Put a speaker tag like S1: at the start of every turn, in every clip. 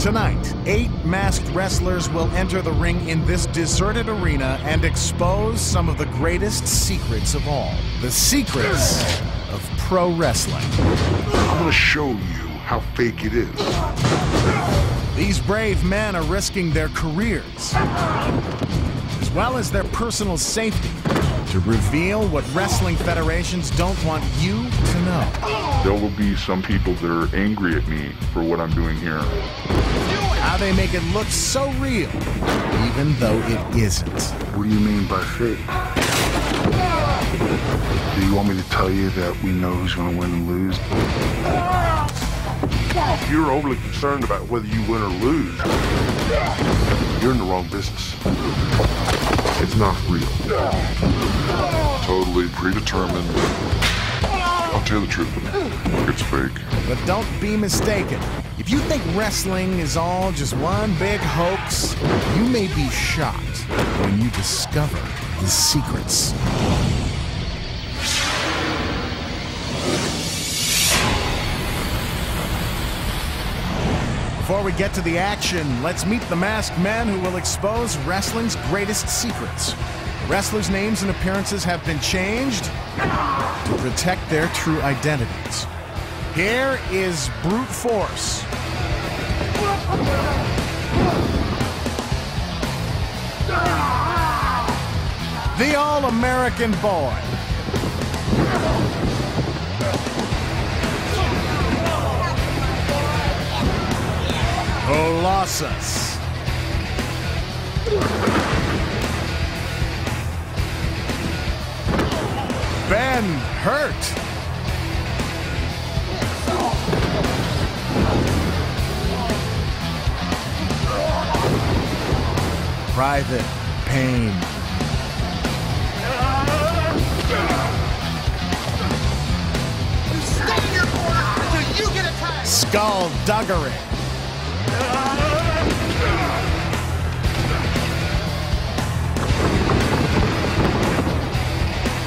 S1: Tonight, 8 masked wrestlers will enter the ring in this deserted arena and expose some of the greatest secrets of all. The secrets of pro wrestling.
S2: I'm gonna show you how fake it is.
S1: These brave men are risking their careers, as well as their personal safety, to reveal what wrestling federations don't want you to know.
S2: There will be some people that are angry at me for what I'm doing here.
S1: How they make it look so real, even though it isn't.
S2: What do you mean by fake? Do you want me to tell you that we know who's gonna win and lose? If you're overly concerned about whether you win or lose, you're in the wrong business. It's not real. Totally predetermined. I'll tell you the truth. It's fake.
S1: But don't be mistaken. If you think wrestling is all just one big hoax, you may be shocked when you discover the secrets. Before we get to the action, let's meet the masked men who will expose wrestling's greatest secrets. The wrestlers' names and appearances have been changed to protect their true identities. Here is Brute Force. The All-American Boy. Colossus. Ben Hurt. Private Pain.
S3: You stay in your corner until you get attacked.
S1: Skullduggery.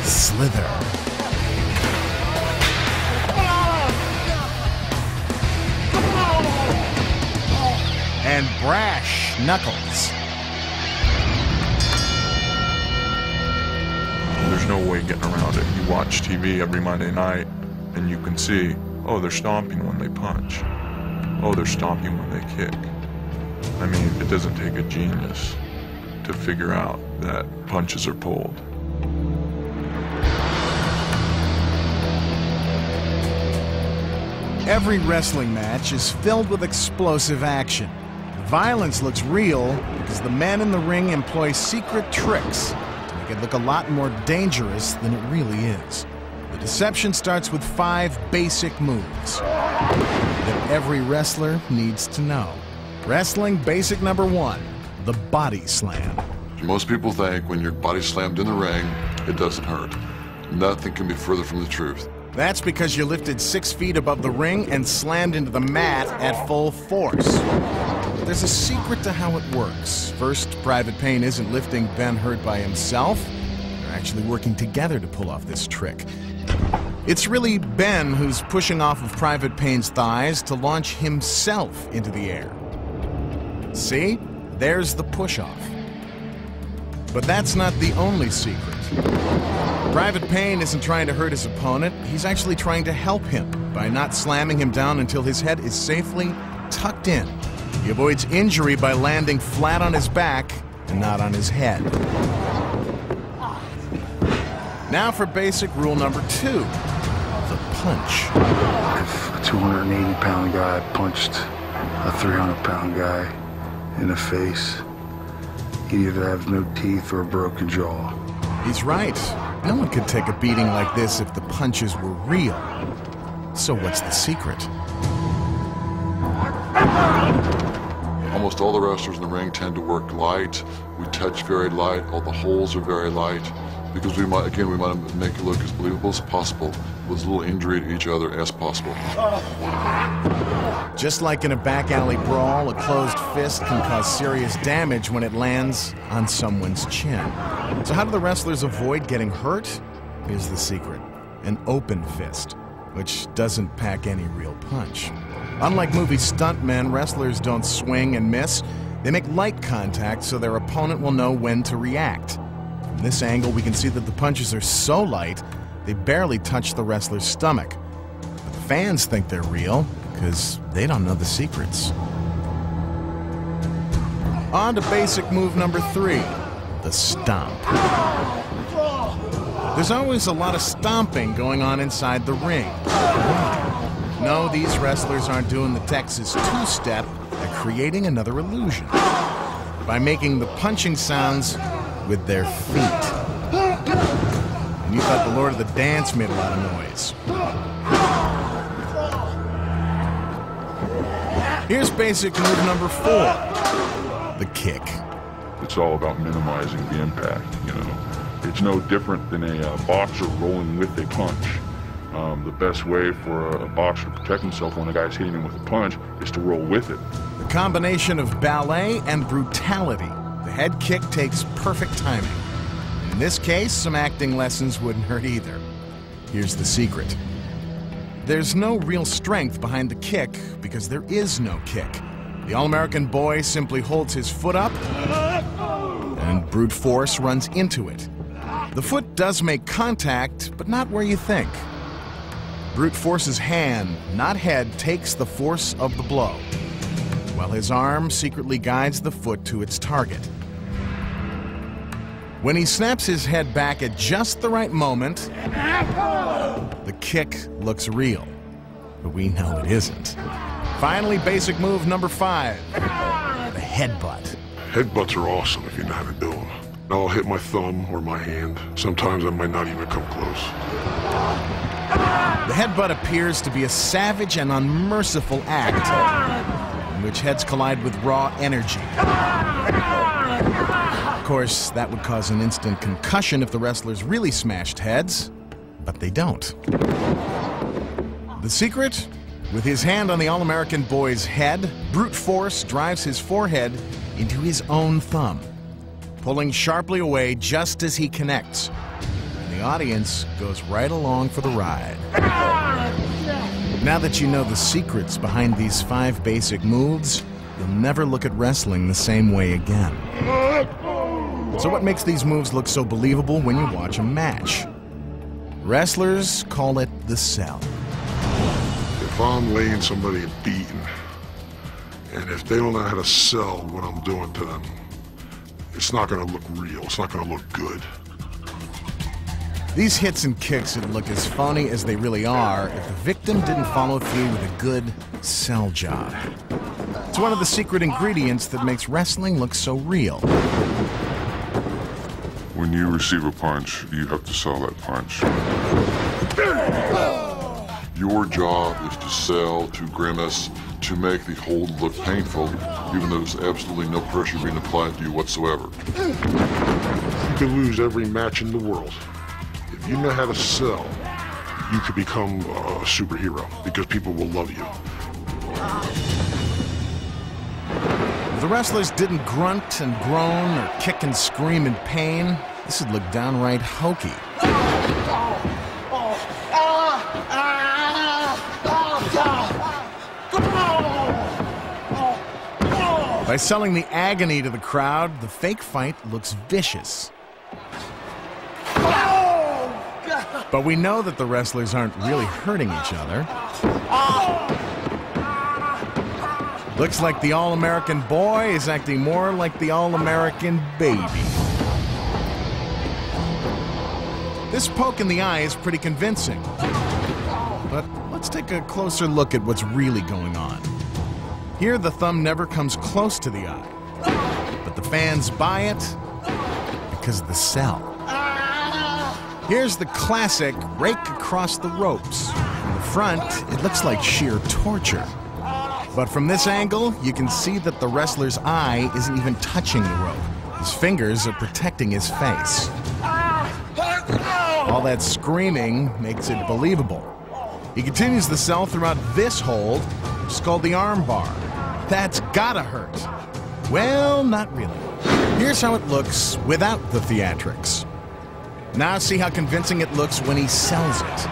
S1: Slither. And Brash Knuckles.
S4: There's no way getting around it. You watch TV every Monday night and you can see, oh, they're stomping when they punch. Oh, they're stomping when they kick. I mean, it doesn't take a genius to figure out that punches are pulled.
S1: Every wrestling match is filled with explosive action. The violence looks real because the men in the ring employ secret tricks to make it look a lot more dangerous than it really is. The deception starts with 5 basic moves that every wrestler needs to know. Wrestling basic number 1, the body slam.
S5: Most people think when you're body slammed in the ring, it doesn't hurt. Nothing can be further from the truth.
S1: That's because you're lifted 6 feet above the ring and slammed into the mat at full force. But there's a secret to how it works. First, Private Pain isn't lifting Ben Hurt by himself. They're actually working together to pull off this trick. It's really Ben who's pushing off of Private Pain's thighs to launch himself into the air. See? There's the push-off. But that's not the only secret. Private Pain isn't trying to hurt his opponent. He's actually trying to help him by not slamming him down until his head is safely tucked in. He avoids injury by landing flat on his back and not on his head. Now for basic rule number 2, the punch.
S2: If a 280-pound guy punched a 300-pound guy in the face, he'd either have no teeth or a broken jaw.
S1: He's right. No one could take a beating like this if the punches were real. So what's the secret?
S5: Almost all the wrestlers in the ring tend to work light. We touch very light. All the holes are very light. Because we want to make it look as believable as possible with as little injury to each other as possible.
S1: Just like in a back alley brawl, a closed fist can cause serious damage when it lands on someone's chin. So how do the wrestlers avoid getting hurt? Here's the secret. An open fist, which doesn't pack any real punch. Unlike movie stuntmen, wrestlers don't swing and miss. They make light contact so their opponent will know when to react. From this angle, we can see that the punches are so light, they barely touch the wrestler's stomach. But the fans think they're real because they don't know the secrets. On to basic move number 3, the stomp. There's always a lot of stomping going on inside the ring. No, these wrestlers aren't doing the Texas two-step. They're creating another illusion by making the punching sounds with their feet. And you thought the Lord of the Dance made a lot of noise. Here's basic move number 4, the kick.
S6: It's all about minimizing the impact, you know. It's no different than a boxer rolling with a punch. The best way for a boxer to protect himself when a guy's hitting him with a punch is to roll with it.
S1: The combination of ballet and brutality. The head kick takes perfect timing. In this case, some acting lessons wouldn't hurt either. Here's the secret. There's no real strength behind the kick because there is no kick. The All-American boy simply holds his foot up and brute force runs into it. The foot does make contact, but not where you think. Brute force's hand, not head, takes the force of the blow, while his arm secretly guides the foot to its target. When he snaps his head back at just the right moment, the kick looks real, but we know it isn't. Finally, basic move number 5, the headbutt.
S7: Headbutts are awesome if you know how to do them. I'll hit my thumb or my hand. Sometimes I might not even come close.
S1: The headbutt appears to be a savage and unmerciful act in which heads collide with raw energy. Of course, that would cause an instant concussion if the wrestlers really smashed heads, but they don't. The secret? With his hand on the All-American boy's head, brute force drives his forehead into his own thumb, pulling sharply away just as he connects. And the audience goes right along for the ride. Now that you know the secrets behind these 5 basic moves, you'll never look at wrestling the same way again. So what makes these moves look so believable when you watch a match? Wrestlers call it the sell.
S7: If I'm laying somebody and beating, and if they don't know how to sell what I'm doing to them, it's not going to look real. It's not going to look good.
S1: These hits and kicks would look as phony as they really are if the victim didn't follow through with a good sell job. It's one of the secret ingredients that makes wrestling look so real.
S6: When you receive a punch, you have to sell that punch.
S5: Your job is to sell, to grimace, to make the hold look painful, even though there's absolutely no pressure being applied to you whatsoever.
S7: You can lose every match in the world. If you know how to sell, you could become a superhero because people will love you.
S1: If the wrestlers didn't grunt and groan or kick and scream in pain, this would look downright hokey. By selling the agony to the crowd, the fake fight looks vicious. But we know that the wrestlers aren't really hurting each other. Looks like the All-American boy is acting more like the All-American baby. This poke in the eye is pretty convincing. But let's take a closer look at what's really going on. Here, the thumb never comes close to the eye. But the fans buy it because of the sell. Here's the classic rake across the ropes. From the front, it looks like sheer torture. But from this angle, you can see that the wrestler's eye isn't even touching the rope. His fingers are protecting his face. All that screaming makes it believable. He continues the sell throughout this hold, which is called the arm bar. That's gotta hurt. Well, not really. Here's how it looks without the theatrics. Now see how convincing it looks when he sells it.